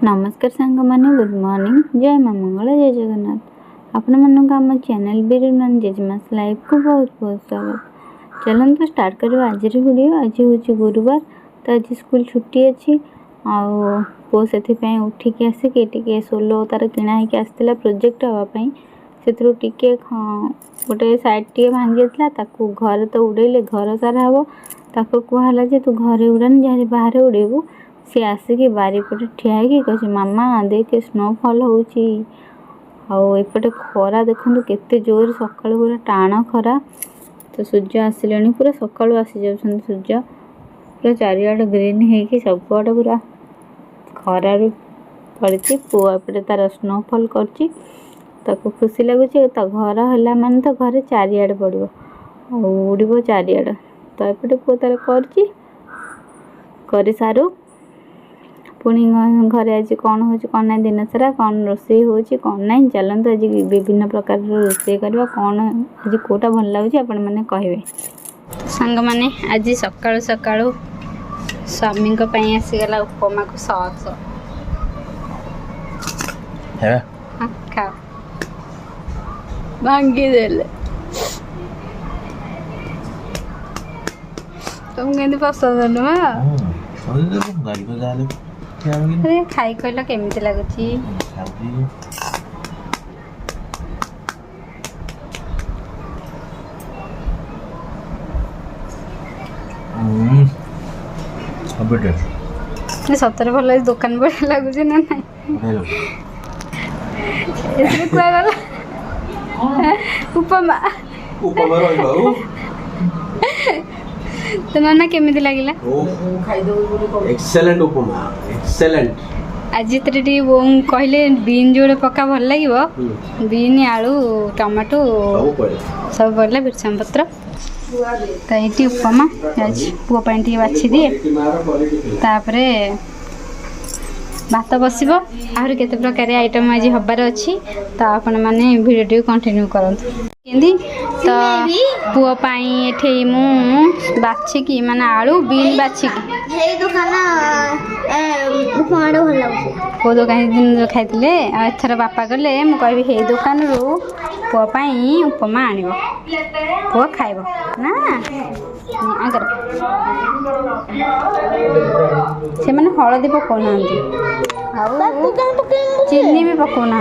नमस्कार सांग मैंने गुड मॉर्निंग जय माँ मंगला जय जगन्नाथ आपण मन आम चैनल बीरन जेजमास लाइव को बहुत बहुत स्वागत। चलन तो स्टार्ट करवा आज वीडियो। आज हूँ गुरुवार तो आज स्कूल छुट्टी अच्छी आउ पो से उठिक आसिक सोलो तार किणा आसला प्रोजेक्ट हाँपाई से टिके गोटे साइड टे भांगी जाता घर तो उड़ेले घर सारा हम ताको कहला जे तू घरे उड़ानी जहाँ बाहर उड़ेबू सी आसिक बारीपटे ठिया कहे मामा देख स्नोफॉल होपटे खरा देखो केते जोर सका पूरा टाण खरा तो सूर्य आसिले पूरा सका आसी जा सूर्य पूरा चारिआडे ग्रीन हो सबुआडे पूरा खरार पड़ी पु एपटे तार स्नोफॉल कर खुशी लगुच घर है मान तो घर चारिआडे पड़ो उड़ब चारिआडे तो एपटे पु तार कर सारू पुणी घरे आज कौन हो कौन ना दिन सारा कौन रोषे हो कौन ना चलते आज विभिन्न प्रकार रोषे करवा कौन आज कोटा भल लगे आपण मैंने कहे सांग मैंने आज सकाळु सकाळु स्वामी आसीगला उपमा को सॉस खा भांगी देले तुम केंदी पसंद नुआ अरे खाई कहला केमिति लागुची सतरे भल दुकान बढ़िया लगुच ना नहीं कुआ गला उपमा तो नाना केमिति लागिला एक्सेलेंट उपमा एक्सेलेंट आज टे वो कहले बीन जोड़े पका भल लगे बीन आलू टमाटो सब पड़ला भृषंग पत्र तो ये उपमा आज पुओपाई बाछी दिए तापरे भात बस आहरी केते प्रकार आइटम आज हबार अच्छी तो आपण मैंने भिडियो कंटिन्यू करंतु केंदी तो पुओपाई एठे मु बाछिकी माने आलू बीन बाछिकी हे दुकान उपमा भल लागुची को दुकान दिन जो खाइले एथर बापा गले मु कहबी हे दुकान रो पुओपाई उपमा आनिबो पुओ खाइबो ना आगर से माने हळदी पकोना चीनी भी पकोना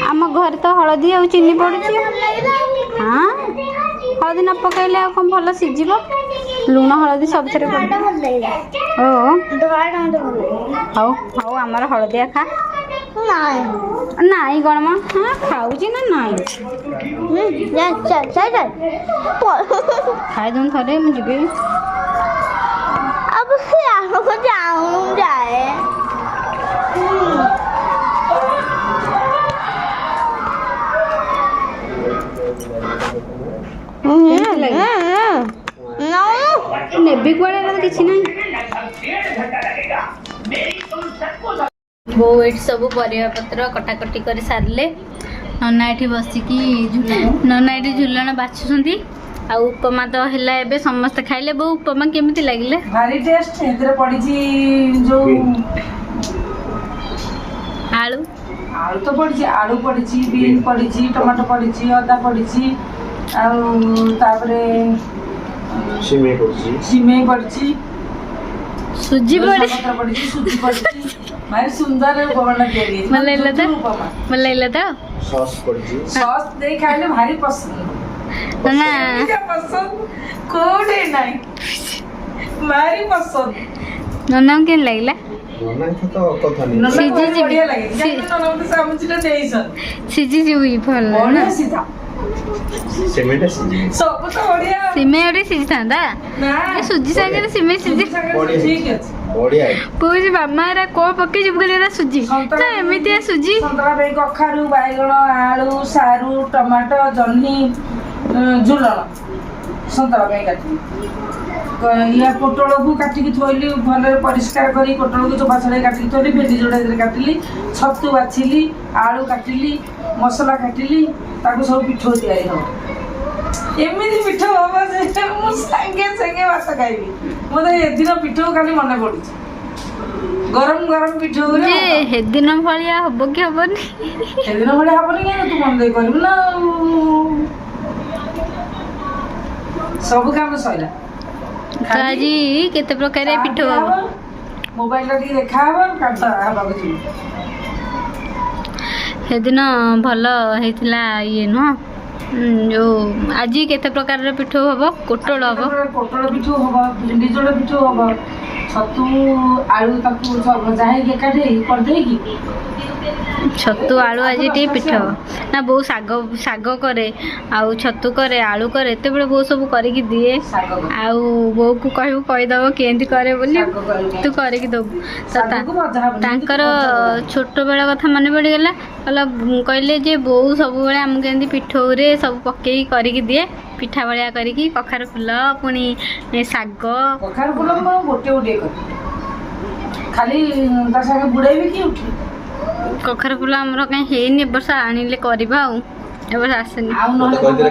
आम घर तो हलदी आ चीनी पड़ी हाँ हलदी न पकड़े आ कौन भल सीझ लुण हलदी सब हाउ हाउ आमर हलदिया खा नाई गणमा हाँ खाऊची ना नाई खाई दून थे मुझे अब जाऊँ जाए नेबी कुआड़े किसी ना बो ये सब परिया पत्र कटाकटी कर सारे नना ये बसिकी नना ये झुलन बाछुंट आ उपमा तो है समस्त खाइले बो उपमा केमिति लागिले भारी टेस्ट एतरे पड़ी जो आलू आलू तो पड़ी आलू पड़ी बीन पड़ी टमाटो पड़ी अदा पड़ी सिमेई पड़ी सुजी पड़ी सूजी पड़ी भारी सुंदर मल्ला तो सॉस पड़ी सॉस दे खाइले भारी पसंद ना पसंद कोडे नहीं भारी पसंद नना केन लागला सीझी जीवी भल ना सिमेई सीझी था सुजी सागे सिमेई सीझी पूछ मामा रा को पके जब गले सुजी तो एमितिया सुजी कखारू बैगण आलू सारू टमाटो जह्नी झुलन सतरा काटी या पोटल को काटिकी थोली भल परिष्कार करी पोटल को चोपा छड़ाई काटिकी थोली भेंडी जोड़ा काटिली छतु बाछिली आलू काटिली मसला काटिली ताको सब पिठो तैयारी हम एमती पिठो हम जे मु संगे संगे भात खाइबी मते ए दिन पिठो खाली मन पड़ी ଗରମ ଗରମ ପିଠଉ ଯେ ହେଦିନ ଭଳିଆ ହବ କି ହବନି? ସେଦିନ ଭଳିଆ ହବନି କାଇଁ ତୁ ମନ ଦେଇ କରିବୁ ନା ଆଉ। ସବୁ କାମ ସଇଲା। ତ ଆଜି କେତେ ପ୍ରକାର ପିଠଉ ହବ? ମୋବାଇଲରେ ଟିକେ ଦେଖା ହବ କାଟ ହବାକୁ ଯିବୁ। ସେଦିନ ଭଲ ହେଇଥିଲା ଇଏ ନୁହଁ ଯୋଉ ଆଜି କେତେ ପ୍ରକାରର ପିଠଉ ହବ? କୋଟଳ ହବ, ପୋଟଳ ପିଠଉ ହବ, ଭେଣ୍ଡି ଯୋଡ଼ ପିଠଉ ହବ, ଛତୁ ଆଳୁ ତାକୁ ଭଜା ହେଇକି ଏକାଠି କରିଦେଇକି ଛତୁ ଆଳୁ ଆଜି ଟିକେ ପିଠଉ ନା ବୋଉ ଶାଗ କରେ ଆଉ ଛତୁ କରେ ଆଳୁ କରେ ଏତେବେଳେ ବୋଉ ସବୁ କରିକି ଦିଏ। ଶାଗ ଆଉ ବୋଉକୁ କହିଦବ କେମିତି କରେ ବୋଲି ତୁ କରିକି ଦବୁ। ତାଙ୍କର ଛୋଟବେଳ କଥା ମନେ ପଡ଼ିଗଲା। କହିଲେ ଯେ ବୋଉ ସବୁବେଳେ ଆମକୁ ଏମିତି ପିଠଉରେ ସବୁ ପକେଇକି କରିକି ଦିଏ ପିଠା ଭଳିଆ କରିକି କଖାରୁ ଫୁଲ ପୁଣି ଶାଗ। କଖାରୁ ଫୁଲ ମୁଁ ଗୋଟିଏ ଗୋଟିଏ କରେ ଖାଲି ତା ସାଙ୍ଗେ ବୁଡ଼େଇବି କି ଉଠି। କଖାରୁ ଫୁଲ ଆମର କାହିଁ ହେଇନି, ଏ ବର୍ଷ ଆଣିଲେ କରିବା ଆଉ ଏ ବର୍ଷ ଆସେନି। ଆଉ ନହେଲେ ଗୋଟିଏ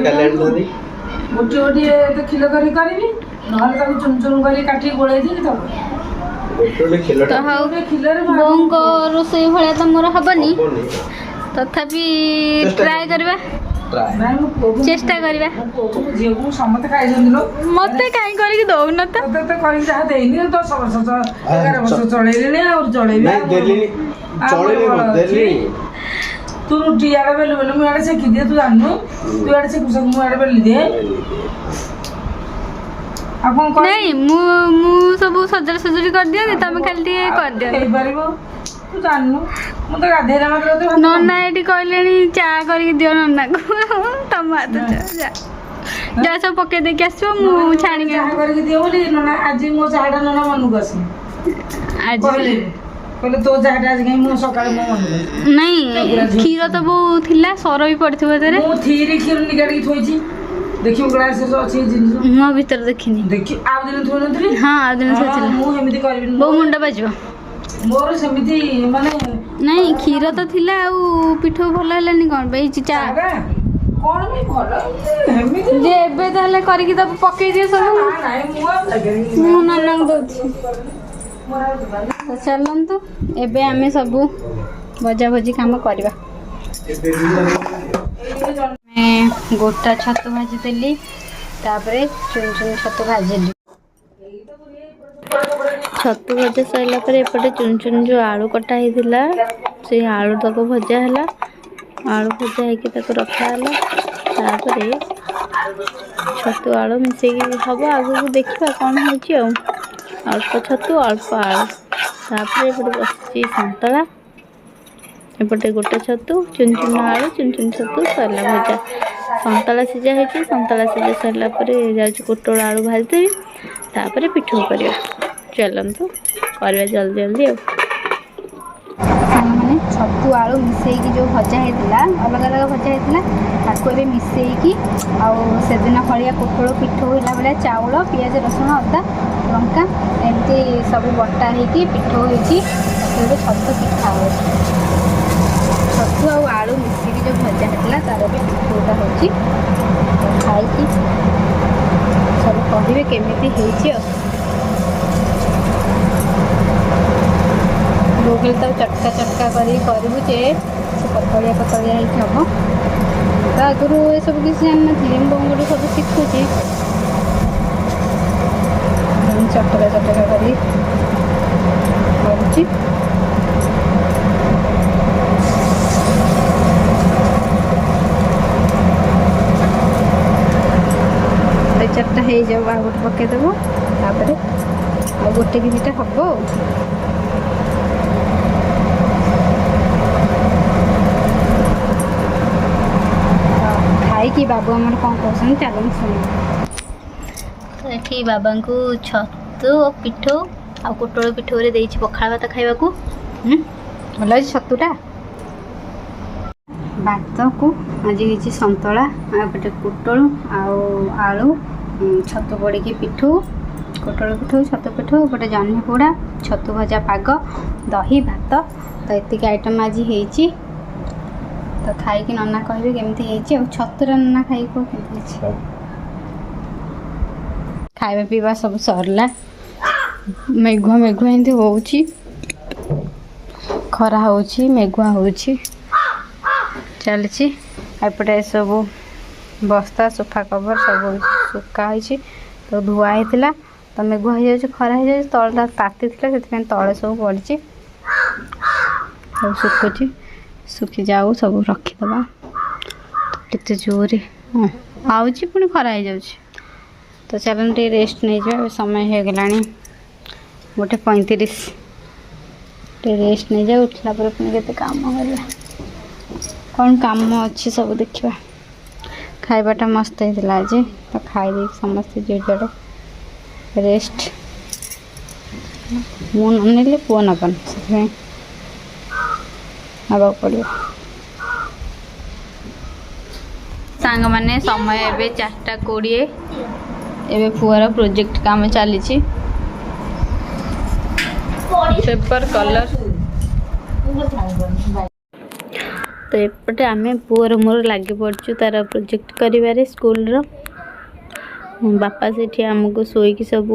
ଗୋଟିଏ ଖିଲ କରି କରିବି, ନହେଲେ ତାକୁ ଚୁନ ଚୁନ କରି କାଟିକି ଗୋଳେଇ ଦେଇକି ଦବ। ତ ହଉ ବୋଉଙ୍କ ରୋଷେଇ ଭଳିଆ ତ ମୋର ହବନି, ତଥାପି ଟ୍ରାଏ କରିବା, ଚେଷ୍ଟା କରିବା। ଝିଅକୁ ସମସ୍ତେ ଖାଇଛନ୍ତି ଲୋ। ମତେ କାହିଁ କରିକି ଦଉନ ତ? ତତେ କରିକି ଯାହା ଦେଇନି 10 ବର୍ଷ 11 ବର୍ଷ ଚଳେଇଲିଣି ଆଉ ଚଳେଇବି। ତୁ ରୁଟି ଆଡ଼େ ବେଲୁ ବେଲୁ ମୁଁ ଆଡ଼େ ସେକି ଦିଏ, ତୁ ଜାଣିନୁ? ତୁ ଆଡ଼େ ସେକୁ ସେକୁ ମୁଁ ଆଡ଼େ ବେଲି ଦିଏ। ଆଉ କଣ କର? ନାଇଁ ମୁଁ ସବୁ ସଜଡ଼ି କରିଦିଅନ୍ତି, ତମେ ଖାଲି ଟିକେ କରିଦିଅ। ହେଇପାରିବ ତୁ ଜାଣିନୁ? ମୁଁ ତ ଗାଧେଇଲା ମାତ୍ରେ ନନା ଏଠି କହିଲେଣି ଚା କରିକି ଦିଅ ନନାକୁ। ତମ ହାତ ଚା ଯାହା ସବୁ ପକେଇ ଦେଇକି ଆସିବ ମୁଁ ଛାଣିକି ଚାହା କରିକି ଦିଅ ବୋଲି ନନା ଆଜି ମୋ ଚାହାଟା ନନା ମନକୁ ଆସି କହିଲେ ତୋ ଚାହାଟା ଆଜି କାହିଁ ମୁଁ ସକାଳେ ମୋ ମନକୁ ନାଇଁ କ୍ଷୀର ତ ବୋଉ ଥିଲା, ସର ବି ପଡ଼ିଥିବ ଏଥିରେ। ମୁଁ ଥିରି କ୍ଷୀର ନିଗାଡ଼ିକି ଥୋଇଛି, ଦେଖିବୁ ଗ୍ଲାସରେ ଅଛି ଜିନିଷ। ମୁଁ ଭିତରେ ଦେଖିନି। ଆଉ ଦିନ ଥୋଇନଥିଲି? ହଁ ଆଉ ଦିନ ଥୋଇଥିଲା। ମୁଁ ଏମିତି କରିବିନି, ବୋଉ ମୁଣ୍ଡ ବାଜିବ। ମୋର ସେମିତି ମାନେ ନାଇଁ କ୍ଷୀର ତ ଥିଲା ଆଉ ପିଠଉ ଭଲ ହେଲାନି କଣ ପାଇଁ? ଚା କଣ ପାଇଁ ଭଲ ଏମିତି ଯେ ଏବେ ତାହେଲେ କରିକି ଦବୁ, ପକେଇ ଦିଅ ସବୁ। ମୁଁ ନନାଙ୍କୁ ଦଉଛି। ତ ଚାଲନ୍ତୁ ଏବେ ଆମେ ସବୁ ଭଜାଭଜି କାମ କରିବା। ଗୋଟା ଛତୁ ଭାଜିଦେଲି, ତାପରେ ଚୁନ ଚୁନ ଛତୁ ଭାଜିଲି। ଛତୁ ଭଜା ସରିଲା ପରେ ଏପଟେ ଚୁନ ଚୁନ ଯେଉଁ ଆଳୁ କଟା ହେଇଥିଲା ସେଇ ଆଳୁ ତକ ଭଜା ହେଲା। ଆଳୁ ଭଜା ହେଇକି ତାକୁ ରଖା ହେଲା। ତାପରେ ଛତୁ ଆଳୁ ମିଶେଇକି ହବ, ଆଗକୁ ଦେଖିବା କ'ଣ ହେଉଛି ଆଉ। ଅଳ୍ପ ଛତୁ ଅଳ୍ପ ଆଳୁ। ତାପରେ ଏପଟେ ବସିଛି ସନ୍ତଳା, ଏପଟେ ଗୋଟେ ଛତୁ, ଚୁନ ଚୁନ ଆଳୁ, ଚୁନ ଚୁନ ଛତୁ, ସରିଲା ଭଜା। ସନ୍ତଳା ସିଝା ହେଇଛି, ସନ୍ତଳା ସିଝା ସରିଲା ପରେ ଯାଉଛି ପୋଟଳ ଆଳୁ ଭାଜିଦେବି, ତାପରେ ପିଠଉ କରିବା। ଚାଲନ୍ତୁ କରିବା ଜଲ୍ଦି ଜଲ୍ଦି ଆଉ। ସାଙ୍ଗମାନେ ଛତୁ ଆଳୁ ମିଶେଇକି ଯେଉଁ ଭଜା ହେଇଥିଲା, ଅଲଗା ଅଲଗା ଭଜା ହେଇଥିଲା, ତାକୁ ଏବେ ମିଶେଇକି ଆଉ ସେଦିନ ଭଳିଆ ପୋଟଳ ପିଠଉ ହେଲା ଭଳିଆ ଚାଉଳ, ପିଆଜ, ରସୁଣ, ଅଦା, ଲଙ୍କା ଏମିତି ସବୁ ବଟା ହେଇକି ପିଠଉ ହେଇଛି। ଏବେ ଛତୁ ପିଠା ହେଉଛି। ଛତୁ ଆଉ ଆଳୁ ମିଶିକି ଯେଉଁ ଭଜା ହେଇଥିଲା ତାର ବି ପିଠଉଟା ହେଉଛି। ଖାଇକି ସବୁ କହିବେ କେମିତି ହେଇଛି ଆଉ। ବୋଉ ତାକୁ ଚଟକା ଚଟକା କରିବୁ ଯେ ସେ ପତଳିଆ ପତଳିଆ ହେଇକି ହେବ। ତ ଆଗରୁ ଏସବୁ କିଛି ଜାଣିନଥିଲି, ମୁଁ ବୋଉଙ୍କଠୁ ସବୁ ଶିଖୁଛି। ଚଟକା ଚଟକା କରି କରୁଛି। ଚାରିଟା ହେଇଯାଉ, ଆଉ ଗୋଟେ ପକେଇଦେବୁ, ତାପରେ ଆଉ ଗୋଟେ କି ଦୁଇଟା ହେବ ଆଉ। ଖାଇକି ବାବୁ ଆମର କ'ଣ କହୁଛନ୍ତି ଚାଲନ୍ତୁ ଶୁଣିବୁ। ତ ଏଠି ବାବାଙ୍କୁ ଛତୁ ପିଠଉ ଆଉ ପୋଟଳ ପିଠଉରେ ଦେଇଛି ପଖାଳ ଭାତ ଖାଇବାକୁ। ଭଲ ଅଛି ଛତୁଟା। ଭାତକୁ ଆଜି ହେଇଛି ସନ୍ତଳା, ଆଉ ଏପଟେ ପୋଟଳ ଆଉ ଆଳୁ ଛତୁ ପଡ଼ିକି ପିଠଉ, ପୋଟଳ ପିଠଉ, ଛତୁ ପିଠଉ, ଏପଟେ ଜହ୍ନି ପୋଡ଼ା, ଛତୁ ଭଜା ପାଗ, ଦହି, ଭାତ। ତ ଏତିକି ଆଇଟମ୍ ଆଜି ହେଇଛି। ତ ଖାଇକି ନନା କହିବେ କେମିତି ହେଇଛି ଆଉ। ଛତୁଟା ନନା ଖାଇକି କୁହ କେମିତି ହେଇଛି। ଖାଇବା ପିଇବା ସବୁ ସରିଲା। ମେଘୁଆ ମେଘୁଆ ଏମିତି ହେଉଛି, खरा होची मेघुआ होची चलची एपटे सब बस्ता सोफा कवर सब सुखा होची तो धुआ होता तो मेघुआ हो जाए खरा हो जाए तलटा ताती से तले सब पड़ी सब सुखुची सुखी जाऊ सब रखीदबा केते जोरे आउची पुणी खरा हो जाउची तो चलन टे रेस्ट नहीं जाए समय हो गलानी 1:35 टे रेस्ट नहीं जाए उठला पर पुणी केते काम होला कौन काम अच्छी सब देखा खाइबाटा मस्त होता आज तो खाई दे समस्ते जो जड़े रेस्ट मु ननेले पुआ नबन से नवा पड़ो सांग माने समय एबे 4:20 एबे पुआर प्रोजेक्ट काम चली पेपर कलर तो एपटे आम पुअर मोर लगे पड़चु तार प्रोजेक्ट करिवारे स्कूल रो बापा से आमको शोक सब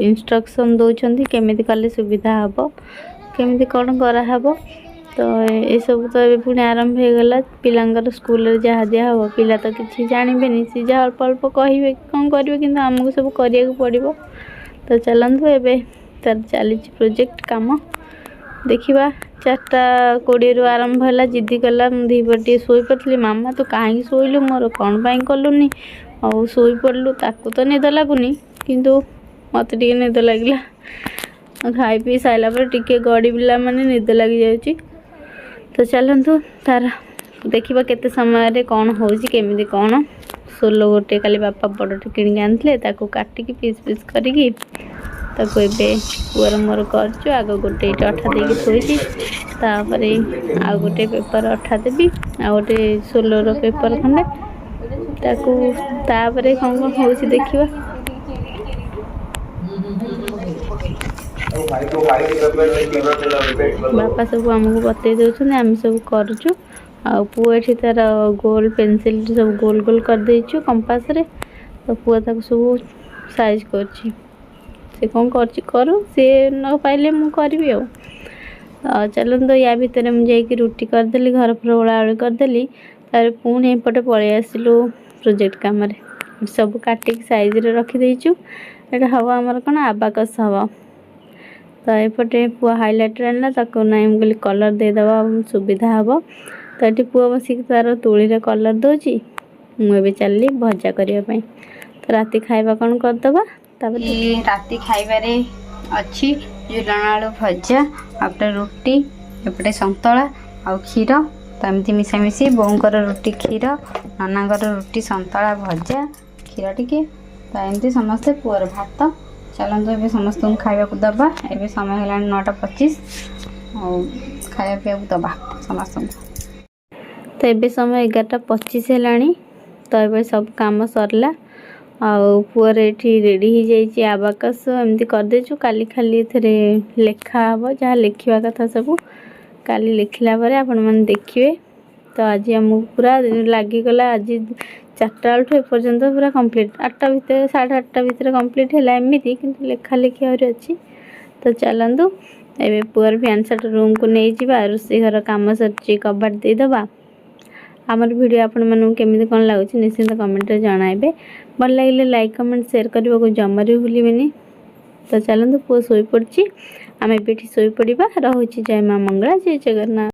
इंस्ट्रक्शन दौरान केमी कले सुविधा हम केमी कौन कराहब तो ये सब तो ये पुणी आरंभ हो गला पिलांकर स्कूल जहाँ दिया हम पिला तो किसी जानबे सी जहाँ अल्प अल्प कहे कौन करेंगे कि आमको सब करा पड़ो तो चलतु एवं तार चली प्रोजेक्ट काम देखा 4:20 आरंभ है जिद्दी कला दीपर टे शोई पड़ी मामा तो कहीं शोलु मोर कौन पाई कलुनी और शोई पड़लु ताकू तो निद लगुनि किंतु मत टे निद लगे खाई पी सारा पर टे गड़ी पिला माने निद लग जाऊँगी तो चलतु तार देखा केते समय कौन होमी कौन सोलो गोटे काली बापा बड़टे किणी आनी काटिकी पीस पीस करी ताको एबे पुअर मोर करछु आगो गोटे अठा देकी थोइछि तापरे आ गोटे पेपर अठा देबी आ गोटे सोलोर पेपर खंडे ताको तापरे कौन कौन होछि देखिबा बापा सब आमको बतई दउछन आम सब करछु आ पुओ एठी तार गोल पेंसिल सब गोल गोल कर देछु कंपास रे तो पुओ ताको सब साइज करछि से कौन करू सी न पाइले मु करी आ चलते तो या भितर मुझे रुटी करदेली घर फर ओला करदेली तार पुणी एपटे पलि आसिलु प्रोजेक्ट काम सब काटिक साइज रे रखीदेचु एटा हम आमर कौन आबाकस हम तो एपटे पुआ हाइलाइटर आनला ताको नाई मुझे कलर देदेवा सुविधा हम तो ये पुआ बसिक तार तुली कलर दौची मुझे चलली भजा करने तो राति खाइबा कौन करदबा राति खाइबारे अच्छी झुलण आलू भजा आपटे रुटी एपटे संतला आ क्षीर तो एमती मिसामिशी बोंकर रुटी क्षीर नानांकर रुटी संतला भजा क्षीर टिके तो एमती समस्ते पुअर भात चलते ए समस्त खाइबा को दबा ए समय है 9:25 खाया पीवा को दबा समस्त तो ये समय 11:25 है तो ये सब काम सरला आउ पुअर ये रेडी हो जाइए आबाकस एमती करदेचु काली खाली थे लेखा हम जहाँ लिखा कथा सब काली लिखला आपण मैंने देखिए तो आज आमको पूरा लगिगला आज 4टा बेलू एपर्यंत पूरा कंप्लीट 8टा भितर 8:30 भितर कंप्लीट है एमती कि लेखा लिखी आहरी अच्छी तो चलतु ए पुअर पैंट सार्ट रूम को नहीं जावा रोषे घर कम सर कबाट देदबा आमर वीडियो आपण मानू केमिति कौन लगुच निश्चिंत कमेंट रे जणाइबे भल लगे लाइक कमेंट शेयर करने को जमा भी भूलिबेनी तो चलतु पुओ शोई पड़ी आम एबेठी शोई पड़ा रहुछि जय मां मंगला जय जगन्नाथ।